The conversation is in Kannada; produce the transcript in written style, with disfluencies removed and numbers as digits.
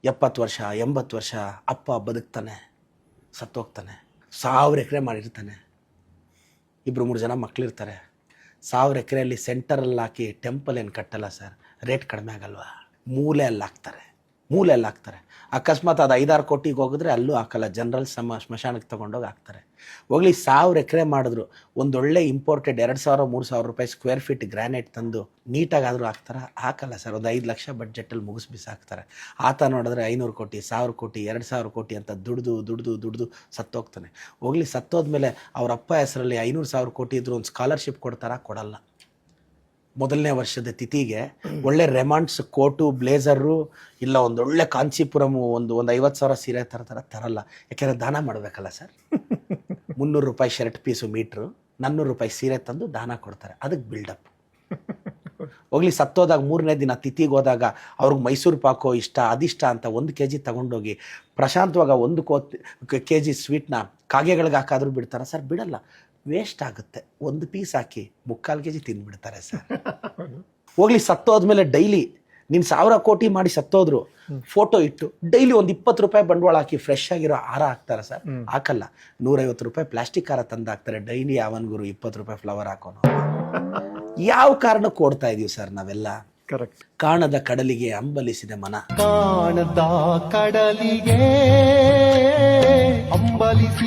70 ವರ್ಷ 80 ವರ್ಷ ಅಪ್ಪ ಬದುಕ್ತಾನೆ, ಸತ್ತೋಗ್ತಾನೆ, 1000 ಎಕರೆ ಮಾಡಿರ್ತಾನೆ, 2-3 ಜನ ಮಕ್ಕಳಿರ್ತಾರೆ. 1000 ಎಕರೆಯಲ್ಲಿ ಸೆಂಟರಲ್ಲಿ ಹಾಕಿ ಟೆಂಪಲ್ ಏನು ಕಟ್ಟಲ್ಲ ಸರ್, ರೇಟ್ ಕಡಿಮೆ ಆಗಲ್ವಾ? ಮೂಲೆಯಲ್ಲಿ ಹಾಕ್ತಾರೆ. ಅಕಸ್ಮಾತ್ ಅದು 5-6 ಕೋಟಿಗೆ ಹೋಗಿದ್ರೆ ಅಲ್ಲೂ ಹಾಕಲ್ಲ, ಜನರಲ್ ಸ್ಮಶಾನಕ್ಕೆ ತೊಗೊಂಡೋಗಿ ಹಾಕ್ತಾರೆ. ಹೋಗ್ಲಿ 1000 ಎಕರೆ ಮಾಡಿದ್ರು ಒಂದೊಳ್ಳೆ ಇಂಪೋರ್ಟೆಡ್ 2,000-3,000 ರೂಪಾಯಿ ಸ್ಕ್ವೇರ್ ಫೀಟ್ ಗ್ರಾನೈಟ್ ತಂದು ನೀಟಾಗಾದರೂ ಹಾಕಲ್ಲ ಸರ್. ಒಂದು 5 ಲಕ್ಷ ಬಡ್ಜೆಟಲ್ಲಿ ಮುಗಿಸ್ಬಿಸಾಕ್ತಾರೆ. ಆತ ನೋಡಿದ್ರೆ 500 ಕೋಟಿ 1000 ಕೋಟಿ 2,000 ಕೋಟಿ ಅಂತ ದುಡ್ದು ಸತ್ತೋಗ್ತಾನೆ. ಹೋಗ್ಲಿ ಸತ್ತೋದ್ಮೇಲೆ ಅವ್ರ ಅಪ್ಪ ಹೆಸರಲ್ಲಿ 500,000 ಕೋಟಿ ಇದ್ರೂ ಒಂದು ಸ್ಕಾಲರ್ಶಿಪ್ ಕೊಡಲ್ಲ. ಮೊದಲನೇ ವರ್ಷದ ತಿಥಿಗೆ ಒಳ್ಳೆ ರೆಮಾಂಡ್ಸ್ ಕೋಟು ಬ್ಲೇಸರು ಇಲ್ಲ ಒಂದೊಳ್ಳೆ ಕಾಂಚೀಪುರಮ್ ಒಂದು 50,000 ಸೀರೆ ತರಲ್ಲ. ಯಾಕೆಂದರೆ ದಾನ ಮಾಡಬೇಕಲ್ಲ ಸರ್. 300 ರೂಪಾಯಿ ಶರ್ಟ್ ಪೀಸು ಮೀಟ್ರು, 400 ರೂಪಾಯಿ ಸೀರೆ ತಂದು ದಾನ ಕೊಡ್ತಾರೆ. ಅದಕ್ಕೆ ಬಿಲ್ಡಪ್. ಹೋಗ್ಲಿ ಸತ್ತೋದಾಗ 3ನೇ ದಿನ ತಿಥಿಗೆ ಹೋದಾಗ ಅವ್ರಿಗೆ ಮೈಸೂರು ಪಾಕೋ ಇಷ್ಟ ಅದಿಷ್ಟ ಅಂತ 1 kg ತಗೊಂಡೋಗಿ ಪ್ರಶಾಂತವಾಗ 1 kg ಸ್ವೀಟ್ನ ಕಾಗೆಗಳಿಗೆ ಹಾಕಾದ್ರೂ ಬಿಡ್ತಾರೆ ಸರ್? ಬಿಡಲ್ಲ, ವೇಸ್ಟ್ ಆಗುತ್ತೆ. 1 ಪೀಸ್ ಹಾಕಿ 3/4 kg ತಿಂದುಬಿಡ್ತಾರೆ ಸರ್. ಹೋಗ್ಲಿ ಸತ್ತೋದ್ಮೇಲೆ ಡೈಲಿ ನೀನು 1000 ಕೋಟಿ ಮಾಡಿ ಸತ್ತೋದ್ರು ಫೋಟೋ ಇಟ್ಟು ಡೈಲಿ ಒಂದು 20 ರೂಪಾಯಿ ಬಂಡವಾಳ ಹಾಕಿ ಫ್ರೆಶ್ ಆಗಿರೋ ಹಾರ ಹಾಕ್ತಾರೆ ಸರ್? ಹಾಕಲ್ಲ. 150 ರೂಪಾಯಿ ಪ್ಲಾಸ್ಟಿಕ್ ಹಾರ ತಂದು ಹಾಕ್ತಾರೆ. ಡೈಲಿ ಯಾವನ್ಗುರು 20 ರೂಪಾಯಿ ಫ್ಲವರ್ ಹಾಕೋನು. ಯಾವ ಕಾರಣಕ್ಕೆ ಓಡ್ತಾ ಇದೀವಿ ಸರ್ ನಾವೆಲ್ಲ? ಕರೆಕ್ಟ್. ಕಾಣದ ಕಡಲಿಗೆ ಅಂಬಲಿಸಿದ ಮನ, ಕಾಣದ ಕಡಲಿಗೆ ಅಂಬಲಿಸಿ